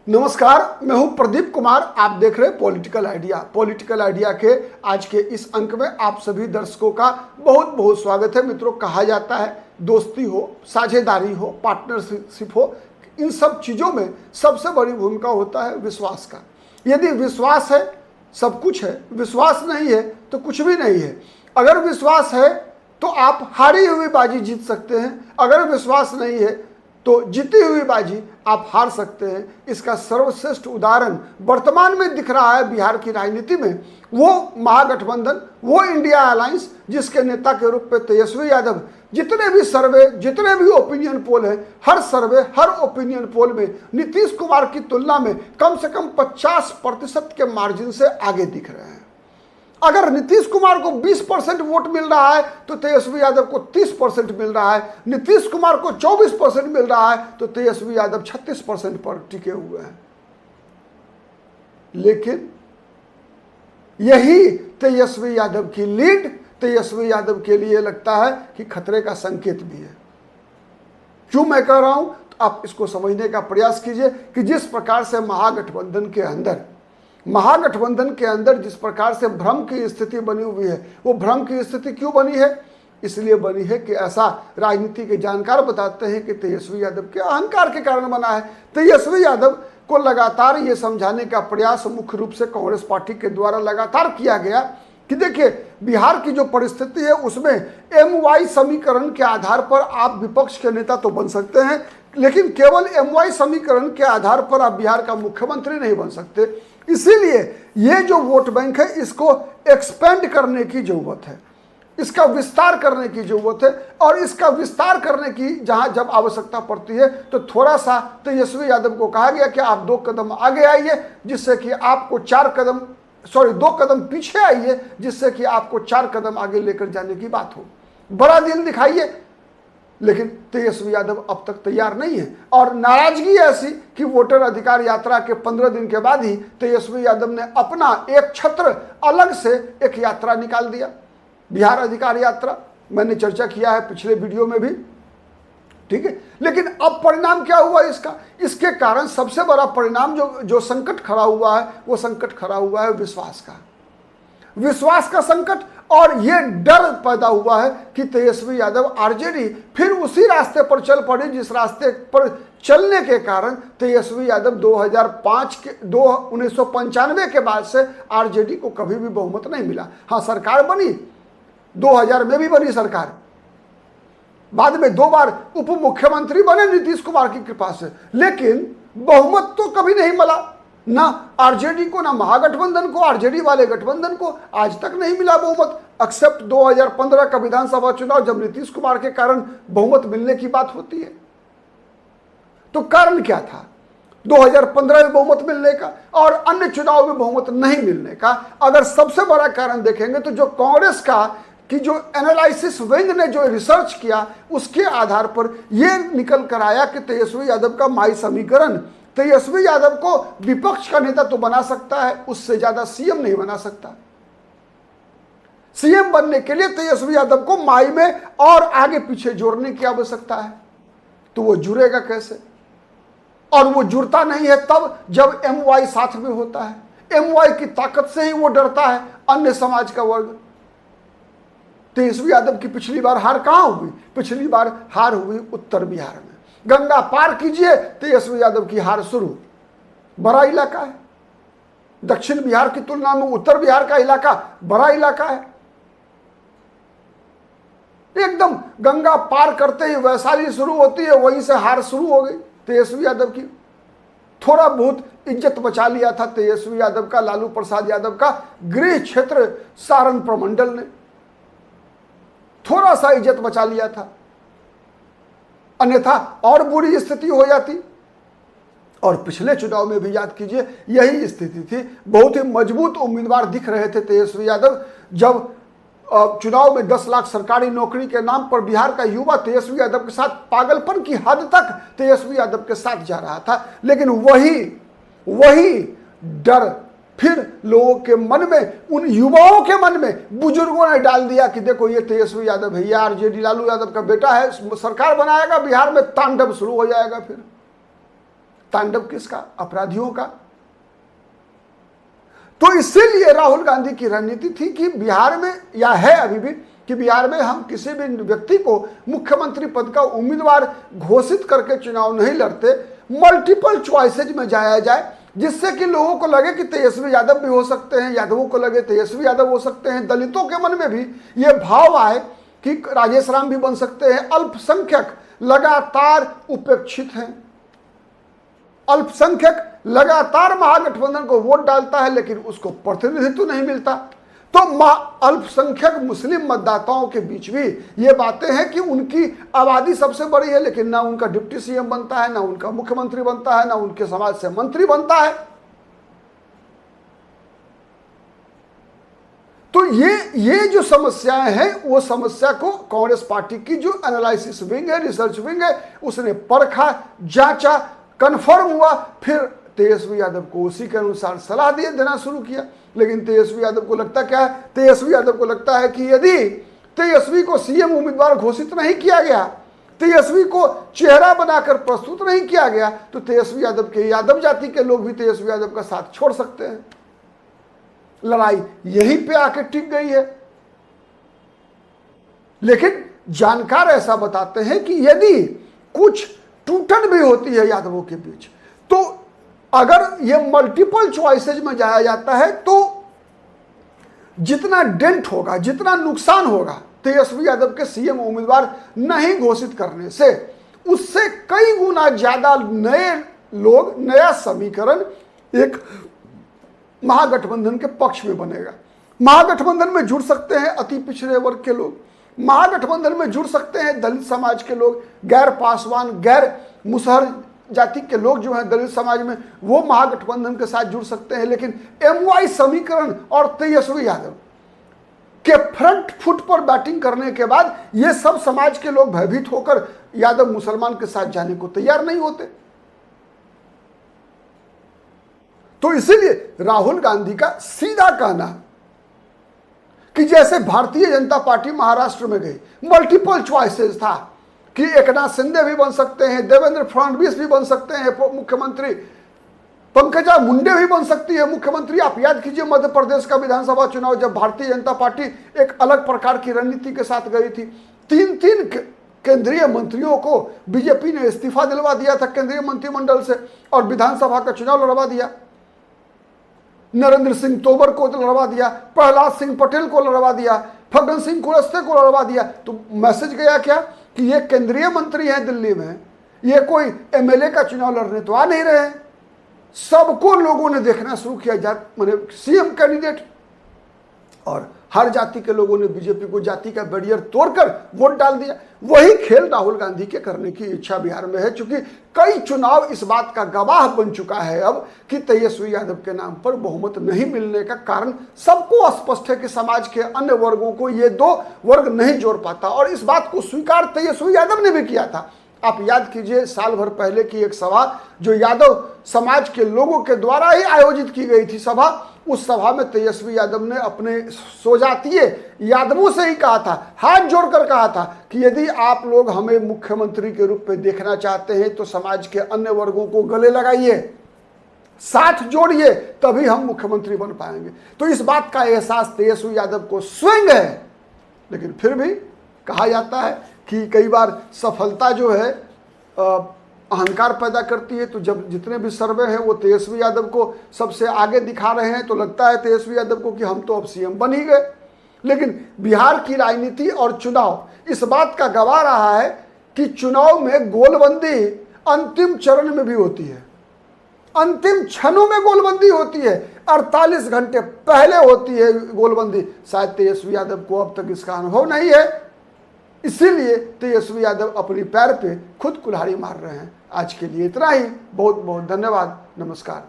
नमस्कार, मैं हूं प्रदीप कुमार। आप देख रहे हैं पॉलिटिकल आइडिया। पॉलिटिकल आइडिया के आज के इस अंक में आप सभी दर्शकों का बहुत बहुत स्वागत है। मित्रों, कहा जाता है दोस्ती हो, साझेदारी हो, पार्टनरशिप हो, इन सब चीज़ों में सबसे बड़ी भूमिका होता है विश्वास का। यदि विश्वास है सब कुछ है, विश्वास नहीं है तो कुछ भी नहीं है। अगर विश्वास है तो आप हारी हुई बाजी जीत सकते हैं, अगर विश्वास नहीं है तो जीती हुई बाजी आप हार सकते हैं। इसका सर्वश्रेष्ठ उदाहरण वर्तमान में दिख रहा है बिहार की राजनीति में। वो महागठबंधन, वो इंडिया अलायंस, जिसके नेता के रूप में तेजस्वी यादव, जितने भी सर्वे, जितने भी ओपिनियन पोल हैं, हर सर्वे, हर ओपिनियन पोल में नीतीश कुमार की तुलना में कम से कम 50% के मार्जिन से आगे दिख रहे हैं। अगर नीतीश कुमार को 20% वोट मिल रहा है तो तेजस्वी यादव को 30% मिल रहा है, नीतीश कुमार को 24% मिल रहा है तो तेजस्वी यादव 36% पर टिके हुए हैं। लेकिन यही तेजस्वी यादव की लीड तेजस्वी यादव के लिए लगता है कि खतरे का संकेत भी है। क्यों मैं कह रहा हूं, तो आप इसको समझने का प्रयास कीजिए कि जिस प्रकार से महागठबंधन के अंदर जिस प्रकार से भ्रम की स्थिति बनी हुई है, वो भ्रम की स्थिति क्यों बनी है? इसलिए बनी है कि ऐसा राजनीति के जानकार बताते हैं कि तेजस्वी यादव के अहंकार के कारण बना है। तेजस्वी यादव को लगातार ये समझाने का प्रयास मुख्य रूप से कांग्रेस पार्टी के द्वारा लगातार किया गया कि देखिए, बिहार की जो परिस्थिति है उसमें MY समीकरण के आधार पर आप विपक्ष के नेता तो बन सकते हैं, लेकिन केवल MY समीकरण के आधार पर आप बिहार का मुख्यमंत्री नहीं बन सकते। इसीलिए ये जो वोट बैंक है इसको एक्सपेंड करने की जरूरत है, इसका विस्तार करने की जरूरत है। और इसका विस्तार करने की जहां जब आवश्यकता पड़ती है तो थोड़ा सा तेजस्वी यादव को कहा गया कि आप 2 कदम आगे आइए, जिससे कि आपको 2 कदम पीछे आइए, जिससे कि आपको 4 कदम आगे लेकर जाने की बात हो। बड़ा दिल दिखाइए। लेकिन तेजस्वी यादव अब तक तैयार नहीं है और नाराजगी ऐसी कि वोटर अधिकार यात्रा के 15 दिन के बाद ही तेजस्वी यादव ने अपना एक छत्र अलग से एक यात्रा निकाल दिया, बिहार अधिकार यात्रा। मैंने चर्चा किया है पिछले वीडियो में भी, ठीक है। लेकिन अब परिणाम क्या हुआ इसके कारण सबसे बड़ा परिणाम जो संकट खड़ा हुआ है, वो संकट खड़ा हुआ है विश्वास का संकट। और ये डर पैदा हुआ है कि तेजस्वी यादव आरजेडी फिर उसी रास्ते पर चल पड़े जिस रास्ते पर चलने के कारण तेजस्वी यादव 1995 के बाद से आरजेडी को कभी भी बहुमत नहीं मिला। हाँ, सरकार बनी, 2000 में भी बनी सरकार, बाद में 2 बार उप मुख्यमंत्री बने नीतीश कुमार की कृपा से, लेकिन बहुमत तो कभी नहीं मिला, ना आरजेडी को, ना महागठबंधन को, आरजेडी वाले गठबंधन को आज तक नहीं मिला बहुमत, एक्सेप्ट 2015 का विधानसभा चुनाव जब नीतीश कुमार के कारण बहुमत मिलने की बात होती है। तो कारण क्या था 2015 में बहुमत मिलने का और अन्य चुनाव में बहुमत नहीं मिलने का? अगर सबसे बड़ा कारण देखेंगे तो जो कांग्रेस की जो एनालिसिस विंग ने जो रिसर्च किया उसके आधार पर यह निकल कर आया कि तेजस्वी यादव का माई समीकरण तेजस्वी यादव को विपक्ष का नेता तो बना सकता है, उससे ज्यादा सीएम नहीं बना सकता। सीएम बनने के लिए तेजस्वी यादव को माई में और आगे पीछे जोड़ने की आवश्यकता है। तो वो जुड़ेगा कैसे? और वो जुड़ता नहीं है तब जब MY साथ में होता है। MY की ताकत से ही वो डरता है अन्य समाज का वर्ग। तेजस्वी यादव की पिछली बार हार कहां हुई? पिछली बार हार हुई उत्तर बिहार में। गंगा पार कीजिए, तेजस्वी यादव की हार शुरू। बड़ा इलाका है, दक्षिण बिहार की तुलना में उत्तर बिहार का इलाका बड़ा इलाका है। एकदम गंगा पार करते ही वैशाली शुरू होती है, वहीं से हार शुरू हो गई तेजस्वी यादव की। थोड़ा बहुत इज्जत बचा लिया था तेजस्वी यादव का, लालू प्रसाद यादव का गृह क्षेत्र सारण प्रमंडल ने थोड़ा सा इज्जत बचा लिया था, अन्यथा और बुरी स्थिति हो जाती। और पिछले चुनाव में भी याद कीजिए यही स्थिति थी। बहुत ही मजबूत उम्मीदवार दिख रहे थे तेजस्वी यादव। जब चुनाव में 10 लाख सरकारी नौकरी के नाम पर बिहार का युवा तेजस्वी यादव के साथ पागलपन की हद तक तेजस्वी यादव के साथ जा रहा था, लेकिन वही डर फिर लोगों के मन में, उन युवाओं के मन में बुजुर्गों ने डाल दिया कि देखो ये तेजस्वी यादव है, ये आरजेडी लालू यादव का बेटा है, सरकार बनाएगा बिहार में, तांडव शुरू हो जाएगा। फिर तांडव किसका? अपराधियों का। तो इसीलिए राहुल गांधी की रणनीति थी कि बिहार में, या है अभी भी, कि बिहार में हम किसी भी व्यक्ति को मुख्यमंत्री पद का उम्मीदवार घोषित करके चुनाव नहीं लड़ते, मल्टीपल चॉइसेज में जाया जाए, जिससे कि लोगों को लगे कि तेजस्वी यादव भी हो सकते हैं, यादवों को लगे तेजस्वी यादव हो सकते हैं, दलितों के मन में भी ये भाव आए कि राजेश राम भी बन सकते हैं। अल्पसंख्यक लगातार उपेक्षित हैं, अल्पसंख्यक लगातार महागठबंधन को वोट डालता है लेकिन उसको प्रतिनिधित्व नहीं मिलता। तो अल्पसंख्यक मुस्लिम मतदाताओं के बीच भी ये बातें हैं कि उनकी आबादी सबसे बड़ी है लेकिन ना उनका डिप्टी सीएम बनता है, ना उनका मुख्यमंत्री बनता है, ना उनके समाज से मंत्री बनता है। तो ये जो समस्याएं हैं, वो समस्या को कांग्रेस पार्टी की जो एनालिसिस विंग है, रिसर्च विंग है, उसने परखा, जांचा, कन्फर्म हुआ, फिर तेजस्वी यादव को उसी के अनुसार सलाह देना शुरू किया। लेकिन तेजस्वी यादव को लगता क्या है? तेजस्वी यादव को लगता है कि यदि तेजस्वी को सीएम उम्मीदवार घोषित नहीं किया गया, तेजस्वी को चेहरा बनाकर प्रस्तुत नहीं किया गया, तो तेजस्वी यादव के यादव जाति के लोग भी तेजस्वी यादव का साथ छोड़ सकते हैं। लड़ाई यहीं पे आके टिक गई है। लेकिन जानकार ऐसा बताते हैं कि यदि कुछ टूटन भी होती है यादवों के बीच, तो अगर ये मल्टीपल चॉइसेज में जाया जाता है तो जितना डेंट होगा, जितना नुकसान होगा तेजस्वी यादव के सीएम उम्मीदवार नहीं घोषित करने से, उससे कई गुना ज्यादा नए लोग, नया समीकरण एक महागठबंधन के पक्ष में बनेगा। महागठबंधन में जुड़ सकते हैं अति पिछड़े वर्ग के लोग, महागठबंधन में जुड़ सकते हैं दलित समाज के लोग, गैर पासवान, गैर मुसहर जाति के लोग जो हैं दलित समाज में, वो महागठबंधन के साथ जुड़ सकते हैं। लेकिन एमवाई समीकरण और तेजस्वी यादव के फ्रंट फुट पर बैटिंग करने के बाद ये सब समाज के लोग भयभीत होकर यादव मुसलमान के साथ जाने को तैयार नहीं होते। तो इसीलिए राहुल गांधी का सीधा कहना कि जैसे भारतीय जनता पार्टी महाराष्ट्र में गई, मल्टीपल चॉइसेस था कि एकनाथ शिंदे भी बन सकते हैं, देवेंद्र फडणवीस भी बन सकते हैं मुख्यमंत्री, पंकजा मुंडे भी बन सकती है मुख्यमंत्री। आप याद कीजिए मध्य प्रदेश का विधानसभा चुनाव, जब भारतीय जनता पार्टी एक अलग प्रकार की रणनीति के साथ गई थी, 3 केंद्रीय मंत्रियों को बीजेपी ने इस्तीफा दिलवा दिया था केंद्रीय मंत्रिमंडल से और विधानसभा का चुनाव लड़वा दिया। नरेंद्र सिंह तोमर को लड़वा दिया, प्रहलाद सिंह पटेल को लड़वा दिया, फग्गन सिंह कुलस्ते को लड़वा दिया। तो मैसेज गया क्या कि ये केंद्रीय मंत्री हैं दिल्ली में, ये कोई एमएलए का चुनाव लड़ने तो आ नहीं रहे। सबको लोगों ने देखना शुरू किया माने सीएम कैंडिडेट, और हर जाति के लोगों ने बीजेपी को जाति का बैरियर तोड़कर वोट डाल दिया। वही खेल राहुल गांधी के करने की इच्छा बिहार में है, क्योंकि कई चुनाव इस बात का गवाह बन चुका है अब कि तेजस्वी यादव के नाम पर बहुमत नहीं मिलने का कारण सबको स्पष्ट है कि समाज के अन्य वर्गों को ये दो वर्ग नहीं जोड़ पाता। और इस बात को स्वीकार तेजस्वी यादव ने भी किया था। आप याद कीजिए साल भर पहले की एक सभा जो यादव समाज के लोगों के द्वारा ही आयोजित की गई थी सभा, उस सभा में तेजस्वी यादव ने अपने स्वजातीय यादवों से ही कहा था, हाथ जोड़कर कहा था कि यदि आप लोग हमें मुख्यमंत्री के रूप में देखना चाहते हैं तो समाज के अन्य वर्गों को गले लगाइए, साथ जोड़िए, तभी हम मुख्यमंत्री बन पाएंगे। तो इस बात का एहसास तेजस्वी यादव को स्वयं है। लेकिन फिर भी कहा जाता है कि कई बार सफलता जो है अहंकार पैदा करती है। तो जब जितने भी सर्वे हैं वो तेजस्वी यादव को सबसे आगे दिखा रहे हैं, तो लगता है तेजस्वी यादव को कि हम तो अब सीएम बन ही गए। लेकिन बिहार की राजनीति और चुनाव इस बात का गवाह रहा है कि चुनाव में गोलबंदी अंतिम चरण में भी होती है, अंतिम क्षणों में गोलबंदी होती है, 48 घंटे पहले होती है गोलबंदी। शायद तेजस्वी यादव को अब तक इसका अनुभव नहीं है, इसीलिए तेजस्वी यादव अपनी पैर पे खुद कुल्हाड़ी मार रहे हैं। आज के लिए इतना ही, बहुत बहुत धन्यवाद, नमस्कार।